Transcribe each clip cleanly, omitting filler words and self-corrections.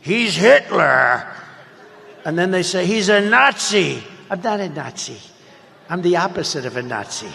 he's Hitler. And then they say, he's a Nazi. I'm not a Nazi. I'm the opposite of a Nazi.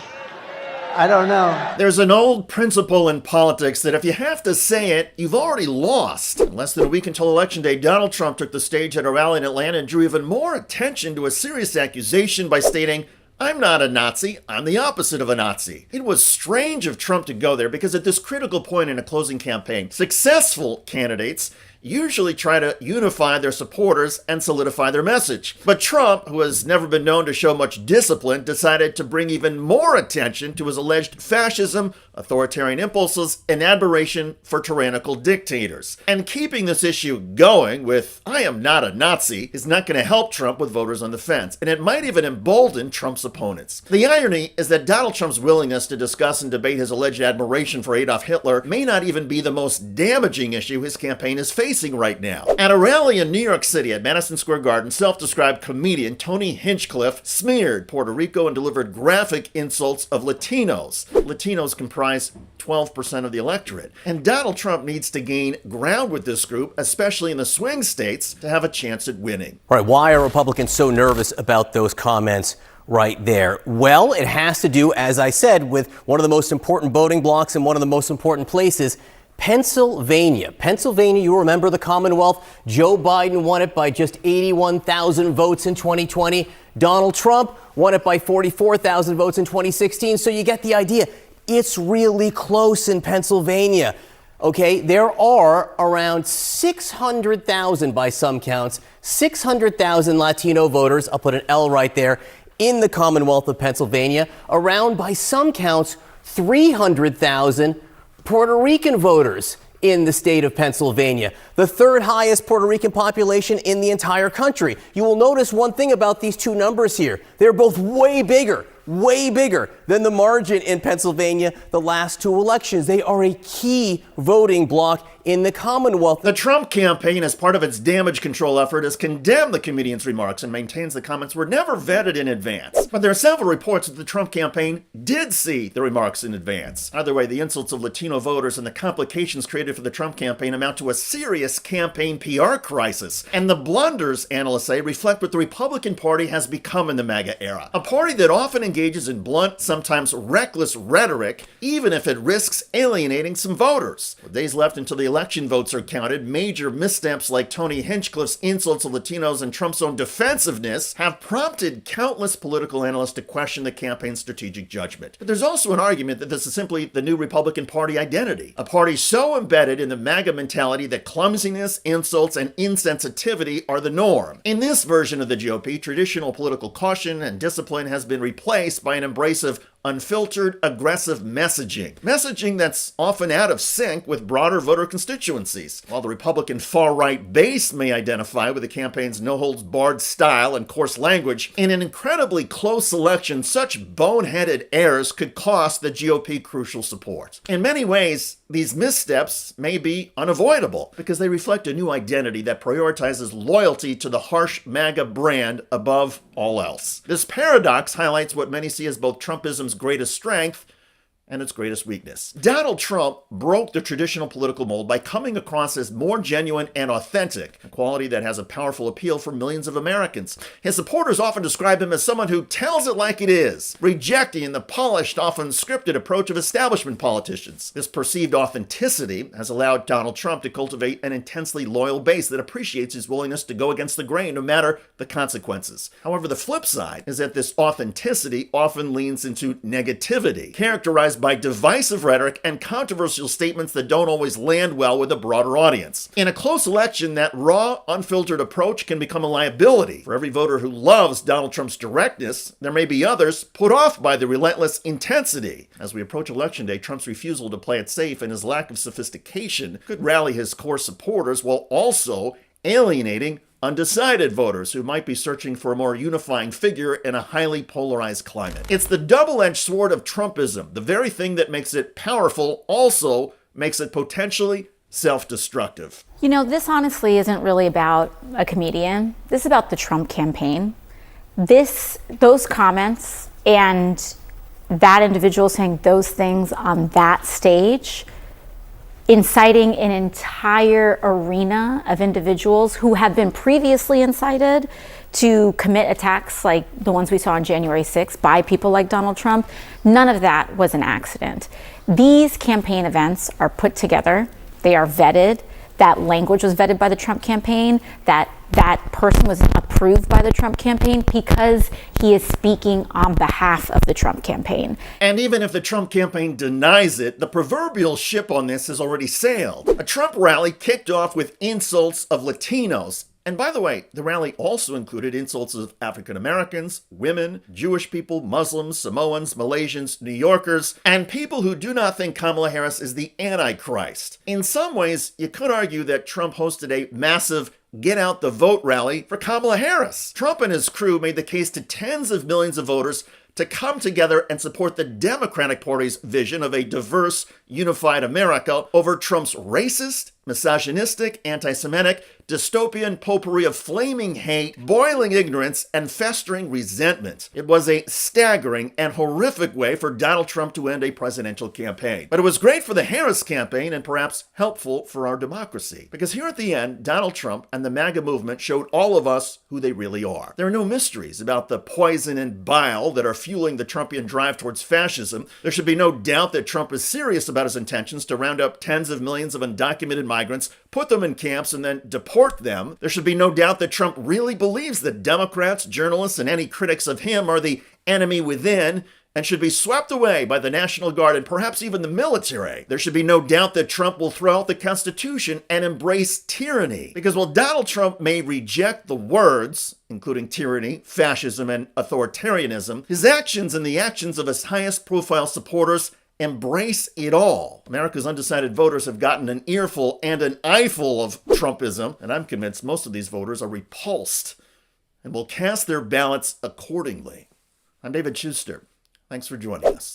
I don't know. There's an old principle in politics that if you have to say it, you've already lost. In less than a week until Election Day, Donald Trump took the stage at a rally in Atlanta and drew even more attention to a serious accusation by stating, I'm not a Nazi, I'm the opposite of a Nazi. It was strange of Trump to go there because at this critical point in a closing campaign, successful candidates usually try to unify their supporters and solidify their message. But Trump, who has never been known to show much discipline, decided to bring even more attention to his alleged fascism, authoritarian impulses, and admiration for tyrannical dictators. And keeping this issue going with, I am not a Nazi, is not going to help Trump with voters on the fence, and it might even embolden Trump's opponents. The irony is that Donald Trump's willingness to discuss and debate his alleged admiration for Adolf Hitler may not even be the most damaging issue his campaign is facing right now. At a rally in New York City at Madison Square Garden, self-described comedian Tony Hinchcliffe smeared Puerto Rico and delivered graphic insults of Latinos. Latinos comprise 12% of the electorate. And Donald Trump needs to gain ground with this group, especially in the swing states, to have a chance at winning. All right, why are Republicans so nervous about those comments right there? Well, it has to do, as I said, with one of the most important voting blocks in one of the most important places, Pennsylvania. Pennsylvania, you remember the Commonwealth. Joe Biden won it by just 81,000 votes in 2020. Donald Trump won it by 44,000 votes in 2016. So you get the idea. It's really close in Pennsylvania. Okay, there are around 600,000 by some counts, 600,000 Latino voters, I'll put an L right there, in the Commonwealth of Pennsylvania. Around, by some counts, 300,000 Puerto Rican voters in the state of Pennsylvania, the third highest Puerto Rican population in the entire country. You will notice one thing about these two numbers here. They're both way bigger than the margin in Pennsylvania the last two elections. They are a key voting bloc in the Commonwealth. The Trump campaign, as part of its damage control effort, has condemned the comedian's remarks and maintains the comments were never vetted in advance. But there are several reports that the Trump campaign did see the remarks in advance. Either way, the insults of Latino voters and the complications created for the Trump campaign amount to a serious campaign PR crisis. And the blunders, analysts say, reflect what the Republican Party has become in the MAGA era. A party that often engages in blunt, sometimes reckless rhetoric, even if it risks alienating some voters. With days left until the election votes are counted, major missteps like Tony Hinchcliffe's insults of Latinos and Trump's own defensiveness have prompted countless political analysts to question the campaign's strategic judgment. But there's also an argument that this is simply the new Republican Party identity, a party so embedded in the MAGA mentality that clumsiness, insults, and insensitivity are the norm. In this version of the GOP, traditional political caution and discipline has been replaced by an embrace of unfiltered, aggressive messaging that's often out of sync with broader voter constituencies. While the Republican far-right base may identify with the campaign's no-holds-barred style and coarse language, in an incredibly close election, such boneheaded errors could cost the GOP crucial support. In many ways, these missteps may be unavoidable because they reflect a new identity that prioritizes loyalty to the harsh MAGA brand above all else. This paradox highlights what many see as both Trumpism's greatest strength and its greatest weakness. Donald Trump broke the traditional political mold by coming across as more genuine and authentic, a quality that has a powerful appeal for millions of Americans. His supporters often describe him as someone who tells it like it is, rejecting the polished, often scripted approach of establishment politicians. This perceived authenticity has allowed Donald Trump to cultivate an intensely loyal base that appreciates his willingness to go against the grain no matter the consequences. However, the flip side is that this authenticity often leans into negativity, characterized by divisive rhetoric and controversial statements that don't always land well with a broader audience. In a close election, that raw, unfiltered approach can become a liability. For every voter who loves Donald Trump's directness, there may be others put off by the relentless intensity. As we approach Election Day, Trump's refusal to play it safe and his lack of sophistication could rally his core supporters while also alienating undecided voters who might be searching for a more unifying figure in a highly polarized climate. It's the double-edged sword of Trumpism. The very thing that makes it powerful also makes it potentially self-destructive. You know, this honestly isn't really about a comedian. This is about the Trump campaign. Those comments and that individual saying those things on that stage inciting an entire arena of individuals who have been previously incited to commit attacks like the ones we saw on January 6th by people like Donald Trump. None of that was an accident. These campaign events are put together, they are vetted. That language was vetted by the Trump campaign, that person was approved by the Trump campaign because he is speaking on behalf of the Trump campaign. And even if the Trump campaign denies it, the proverbial ship on this has already sailed. A Trump rally kicked off with insults of Latinos. And by the way, the rally also included insults of African Americans, women, Jewish people, Muslims, Samoans, Malaysians, New Yorkers, and people who do not think Kamala Harris is the Antichrist. In some ways, you could argue that Trump hosted a massive get out the vote rally for Kamala Harris. Trump and his crew made the case to tens of millions of voters to come together and support the Democratic Party's vision of a diverse, unified America over Trump's racist, misogynistic, anti-Semitic, dystopian potpourri of flaming hate, boiling ignorance, and festering resentment. It was a staggering and horrific way for Donald Trump to end a presidential campaign. But it was great for the Harris campaign and perhaps helpful for our democracy. Because here at the end, Donald Trump and the MAGA movement showed all of us who they really are. There are no mysteries about the poison and bile that are fueling the Trumpian drive towards fascism. There should be no doubt that Trump is serious about his intentions to round up tens of millions of undocumented migrants, put them in camps, and then deport them. There should be no doubt that Trump really believes that Democrats, journalists, and any critics of him are the enemy within and should be swept away by the National Guard and perhaps even the military. There should be no doubt that Trump will throw out the Constitution and embrace tyranny. Because while Donald Trump may reject the words, including tyranny, fascism, and authoritarianism, his actions and the actions of his highest profile supporters embrace it all. America's undecided voters have gotten an earful and an eyeful of Trumpism, and I'm convinced most of these voters are repulsed and will cast their ballots accordingly. I'm David Shuster. Thanks for joining us.